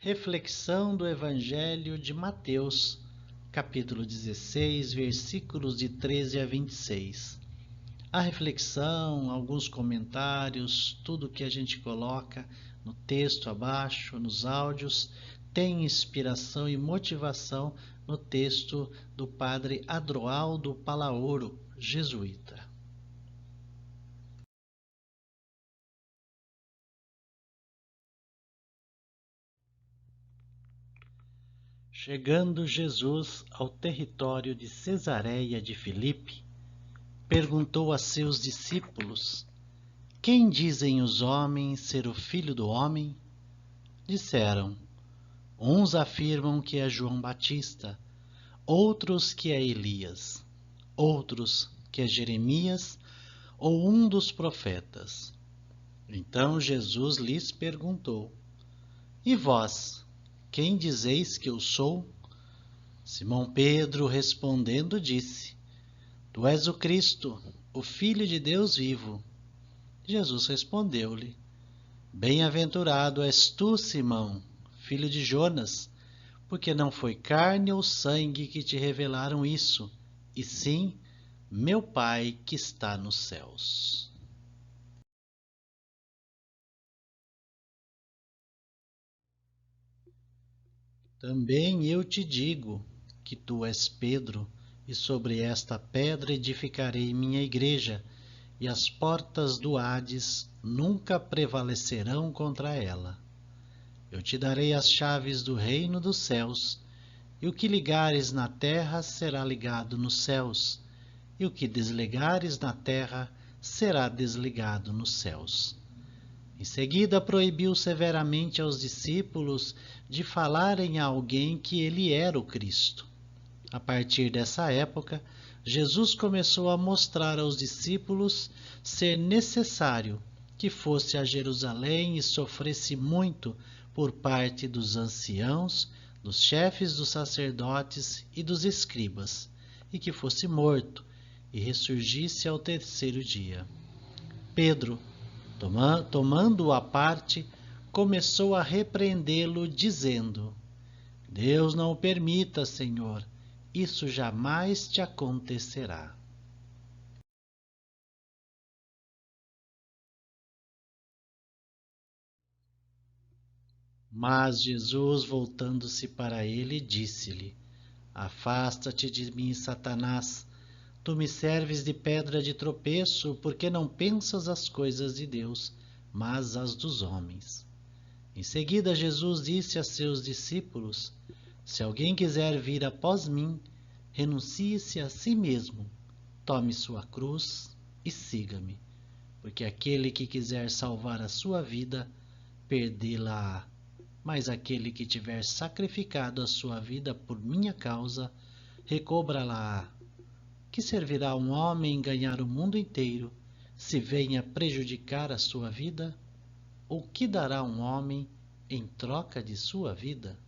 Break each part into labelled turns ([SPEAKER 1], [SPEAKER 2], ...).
[SPEAKER 1] Reflexão do Evangelho de Mateus, capítulo 16, versículos de 13 a 26. A reflexão, alguns comentários, tudo que a gente coloca no texto abaixo, nos áudios, tem inspiração e motivação no texto do padre Adroaldo Palaoro, jesuíta. Chegando Jesus ao território de Cesareia de Filipe, perguntou a seus discípulos: Quem dizem os homens ser o Filho do Homem? Disseram: uns afirmam que é João Batista, outros que é Elias, outros que é Jeremias ou um dos profetas. Então Jesus lhes perguntou: E vós, quem dizeis que eu sou? Simão Pedro respondendo disse: Tu és o Cristo, o Filho de Deus vivo. Jesus respondeu-lhe: Bem-aventurado és tu, Simão, filho de Jonas, porque não foi carne ou sangue que te revelaram isso, e sim meu Pai que está nos céus. Também eu te digo que tu és Pedro, e sobre esta pedra edificarei minha igreja, e as portas do Hades nunca prevalecerão contra ela. Eu te darei as chaves do reino dos céus, e o que ligares na terra será ligado nos céus, e o que desligares na terra será desligado nos céus. Em seguida, proibiu severamente aos discípulos de falarem a alguém que ele era o Cristo. A partir dessa época, Jesus começou a mostrar aos discípulos ser necessário que fosse a Jerusalém e sofresse muito por parte dos anciãos, dos chefes dos sacerdotes e dos escribas, e que fosse morto e ressurgisse ao terceiro dia. Pedro, tomando-o à parte, começou a repreendê-lo, dizendo: Deus não o permita, Senhor, isso jamais te acontecerá. Mas Jesus, voltando-se para ele, disse-lhe: Afasta-te de mim, Satanás. Tu me serves de pedra de tropeço, porque não pensas as coisas de Deus, mas as dos homens. Em seguida, Jesus disse a seus discípulos: Se alguém quiser vir após mim, renuncie-se a si mesmo, tome sua cruz e siga-me. Porque aquele que quiser salvar a sua vida, perdê-la-á. Mas aquele que tiver sacrificado a sua vida por minha causa, recobrá-la-á. Que servirá um homem ganhar o mundo inteiro, se venha prejudicar a sua vida? Ou que dará um homem em troca de sua vida?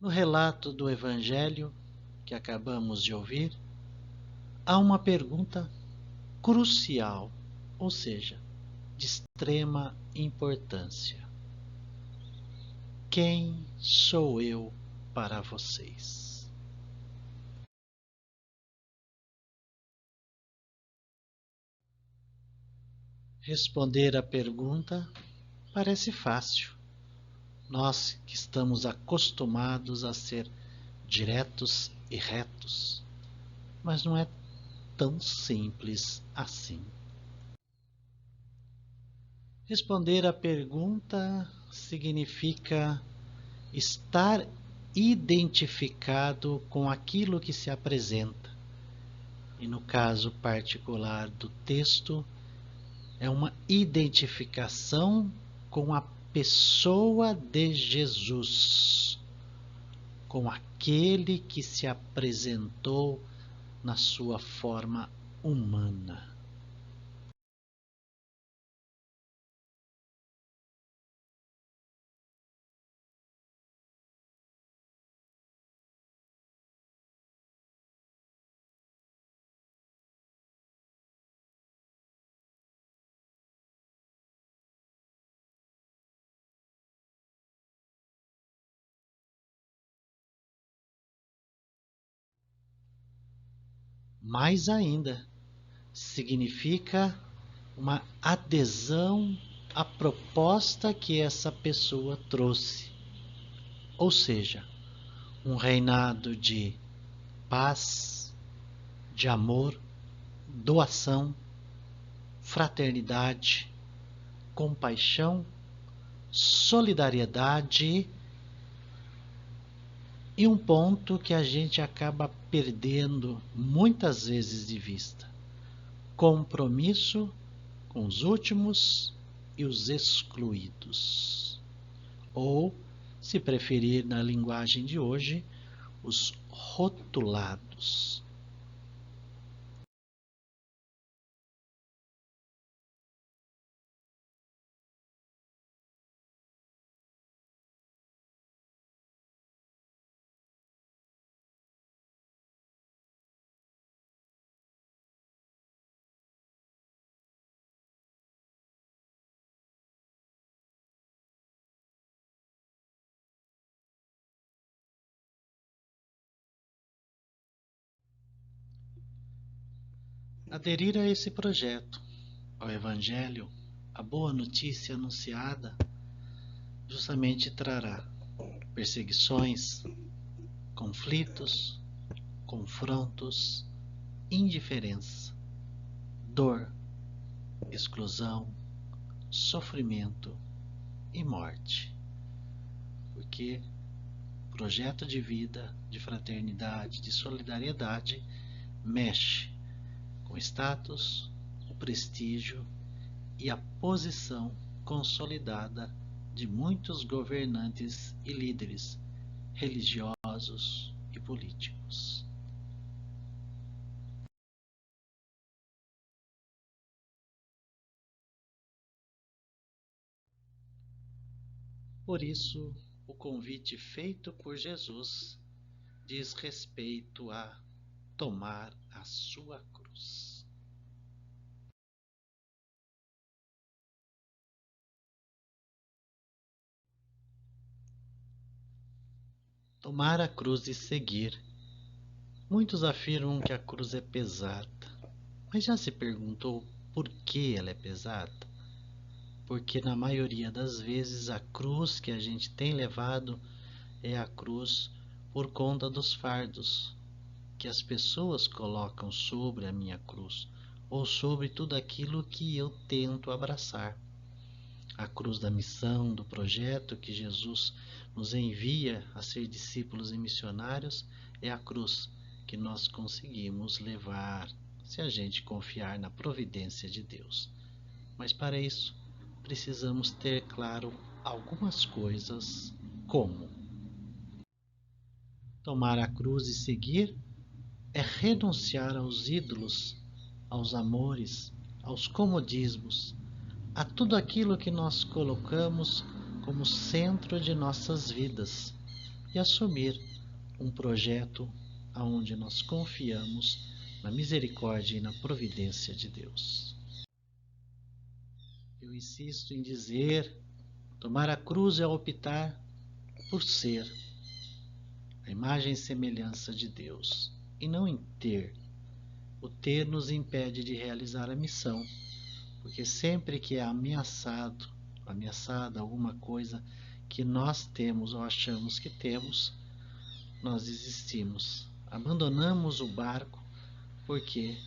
[SPEAKER 1] No relato do Evangelho que acabamos de ouvir, há uma pergunta crucial, ou seja, de extrema importância. Quem sou eu para vocês? Responder a pergunta parece fácil. Nós que estamos acostumados a ser diretos e retos, mas não é tão simples assim. Responder à pergunta significa estar identificado com aquilo que se apresenta. E no caso particular do texto, é uma identificação com a pessoa de Jesus, com aquele que se apresentou na sua forma humana. Mais ainda, significa uma adesão à proposta que essa pessoa trouxe, ou seja, um reinado de paz, de amor, doação, fraternidade, compaixão, solidariedade e um ponto que a gente acaba perdendo muitas vezes de vista: compromisso com os últimos e os excluídos. Ou, se preferir na linguagem de hoje, os rotulados. Aderir a esse projeto, ao Evangelho, a boa notícia anunciada, justamente trará perseguições, conflitos, confrontos, indiferença, dor, exclusão, sofrimento e morte. Porque o projeto de vida, de fraternidade, de solidariedade mexe com o status, o prestígio e a posição consolidada de muitos governantes e líderes religiosos e políticos. Por isso, o convite feito por Jesus diz respeito a tomar a sua cruz. Tomar a cruz e seguir. Muitos afirmam que a cruz é pesada, mas já se perguntou por que ela é pesada? Porque na maioria das vezes a cruz que a gente tem levado é a cruz por conta dos fardos que as pessoas colocam sobre a minha cruz, ou sobre tudo aquilo que eu tento abraçar. A cruz da missão, do projeto que Jesus nos envia a ser discípulos e missionários, é a cruz que nós conseguimos levar se a gente confiar na providência de Deus. Mas para isso, precisamos ter claro algumas coisas, como tomar a cruz e seguir é renunciar aos ídolos, aos amores, aos comodismos, a tudo aquilo que nós colocamos como centro de nossas vidas e assumir um projeto aonde nós confiamos na misericórdia e na providência de Deus. Eu insisto em dizer, tomar a cruz é optar por ser a imagem e semelhança de Deus e não em ter. O ter nos impede de realizar a missão, porque sempre que é ameaçada alguma coisa que nós temos ou achamos que temos, nós desistimos, abandonamos o barco, porque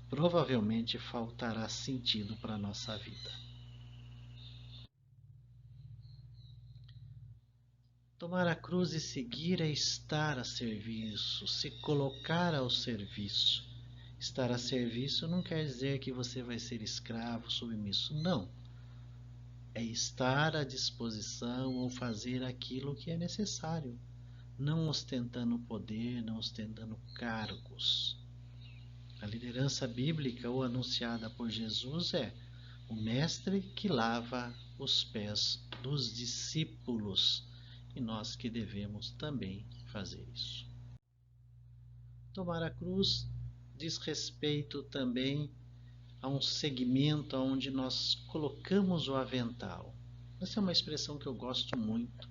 [SPEAKER 1] provavelmente faltará sentido para a nossa vida. Tomar a cruz e seguir é estar a serviço, se colocar ao serviço. Estar a serviço não quer dizer que você vai ser escravo, submisso. Não. É estar à disposição ou fazer aquilo que é necessário, não ostentando poder, não ostentando cargos. A liderança bíblica ou anunciada por Jesus é o mestre que lava os pés dos discípulos, e nós que devemos também fazer isso. Tomar a cruz diz respeito também a um segmento onde nós colocamos o avental. Essa é uma expressão que eu gosto muito,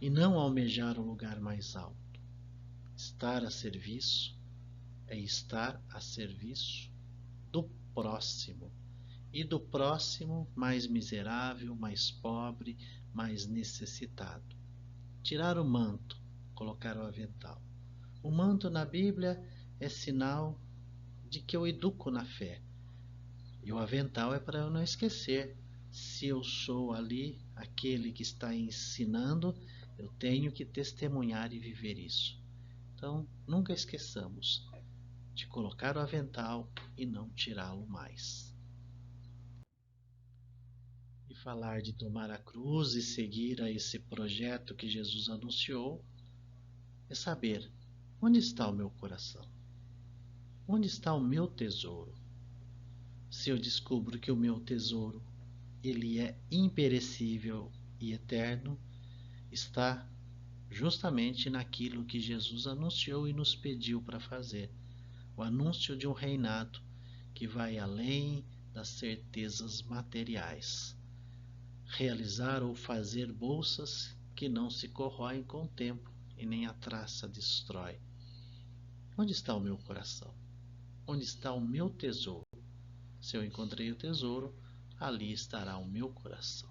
[SPEAKER 1] e não almejar um lugar mais alto. Estar a serviço é estar a serviço do próximo, e do próximo mais miserável, mais pobre, mais necessitado. Tirar o manto, colocar o avental. O manto na Bíblia é sinal de que eu educo na fé, e o avental é para eu não esquecer. Se eu sou ali aquele que está ensinando, eu tenho que testemunhar e viver isso. Então, nunca esqueçamos de colocar o avental e não tirá-lo mais. E falar de tomar a cruz e seguir a esse projeto que Jesus anunciou é saber onde está o meu coração, onde está o meu tesouro. Se eu descubro que o meu tesouro ele é imperecível e eterno, está justamente naquilo que Jesus anunciou e nos pediu para fazer, o anúncio de um reinado que vai além das certezas materiais. Realizar ou fazer bolsas que não se corroem com o tempo e nem a traça destrói. Onde está o meu coração? Onde está o meu tesouro? Se eu encontrei o tesouro, ali estará o meu coração.